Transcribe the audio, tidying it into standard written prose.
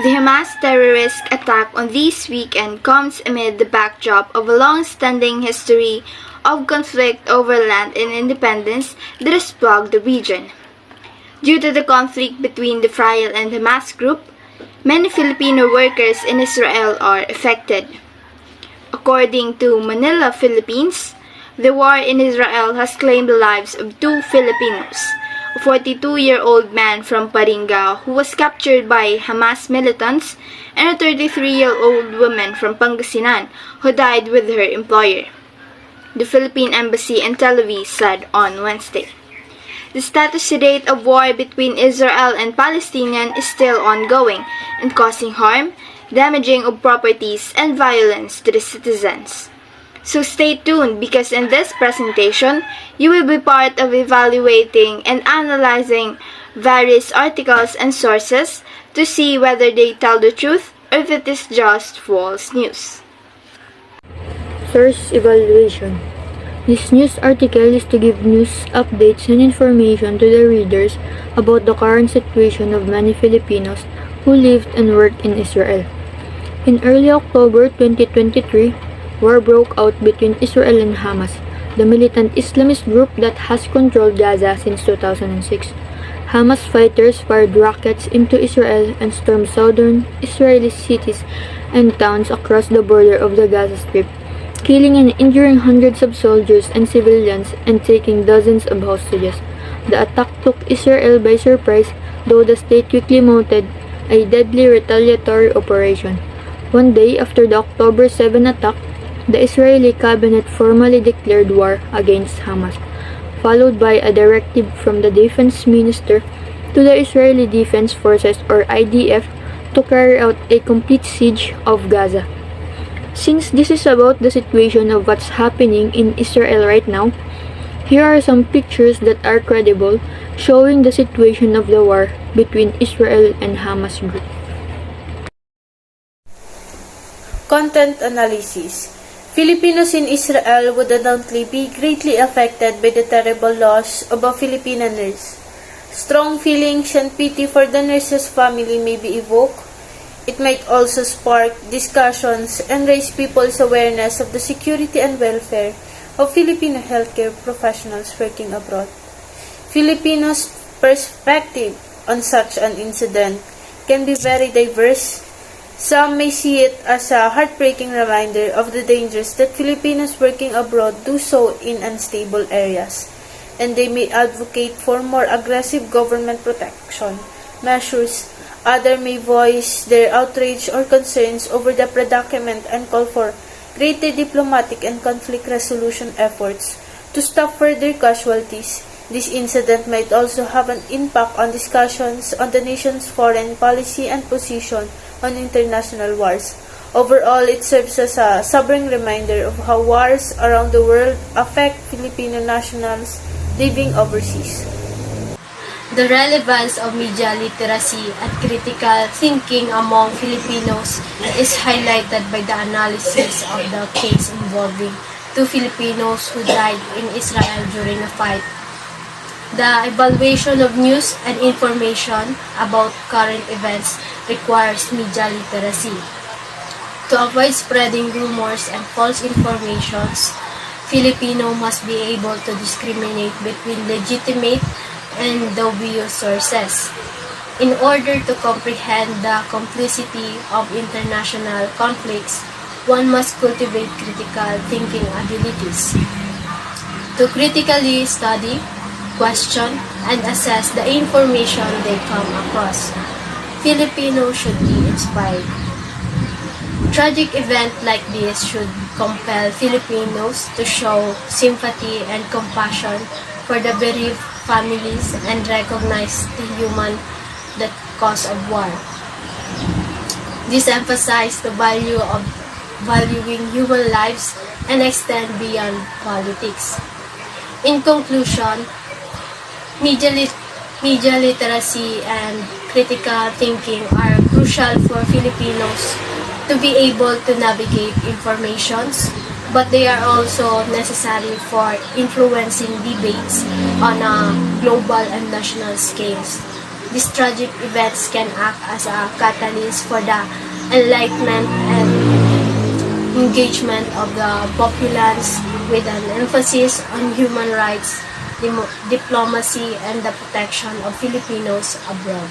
The Hamas terrorist attack on this weekend comes amid the backdrop of a long-standing history of conflict over land and independence that has plagued the region. Due to the conflict between the Israel and Hamas group, many Filipino workers in Israel are affected. According to Manila, Philippines, the war in Israel has claimed the lives of two Filipinos, a 42-year-old man from Paringa who was captured by Hamas militants, and a 33-year-old woman from Pangasinan who died with her employer, the Philippine Embassy in Tel Aviv said on Wednesday. The status to date of war between Israel and Palestinians is still ongoing and causing harm, damaging of properties, and violence to the citizens. So stay tuned because in this presentation, you will be part of evaluating and analyzing various articles and sources to see whether they tell the truth or if it is just false news. Source evaluation. This news article is to give news updates and information to the readers about the current situation of many Filipinos who lived and worked in Israel. In early October 2023, war broke out between Israel and Hamas, the militant Islamist group that has controlled Gaza since 2006. Hamas fighters fired rockets into Israel and stormed southern Israeli cities and towns across the border of the Gaza Strip, killing and injuring hundreds of soldiers and civilians and taking dozens of hostages. The attack took Israel by surprise, though the state quickly mounted a deadly retaliatory operation. One day after the October 7 attack, the Israeli cabinet formally declared war against Hamas, followed by a directive from the defense minister to the Israeli Defense Forces or IDF to carry out a complete siege of Gaza. Since this is about the situation of what's happening in Israel right now, here are some pictures that are credible showing the situation of the war between Israel and Hamas group. Content analysis. Filipinos in Israel would undoubtedly be greatly affected by the terrible loss of a Filipina nurse. Strong feelings and pity for the nurse's family may be evoked. It might also spark discussions and raise people's awareness of the security and welfare of Filipino healthcare professionals working abroad. Filipinos' perspective on such an incident can be very diverse. Some may see it as a heartbreaking reminder of the dangers that Filipinos working abroad do so in unstable areas, and they may advocate for more aggressive government protection measures. Others may voice their outrage or concerns over the predicament and call for greater diplomatic and conflict resolution efforts to stop further casualties. This incident might also have an impact on discussions on the nation's foreign policy and position on international wars. Overall, it serves as a sobering reminder of how wars around the world affect Filipino nationals living overseas. The relevance of media literacy and critical thinking among Filipinos is highlighted by the analysis of the case involving two Filipinos who died in Israel during a fight. The evaluation of news and information about current events requires media literacy. To avoid spreading rumors and false informations, Filipino must be able to discriminate between legitimate and dubious sources. In order to comprehend the complexity of international conflicts, one must cultivate critical thinking abilities. To critically study, question, and assess the information they come across, Filipinos should be inspired. Tragic events like this should compel Filipinos to show sympathy and compassion for the bereaved families and recognize the human cause of war. This emphasizes the value of valuing human lives and extend beyond politics. In conclusion, media literacy and critical thinking are crucial for Filipinos to be able to navigate informations, but they are also necessary for influencing debates on a global and national scales. These tragic events can act as a catalyst for the enlightenment and engagement of the populace with an emphasis on human rights, diplomacy, and the protection of Filipinos abroad.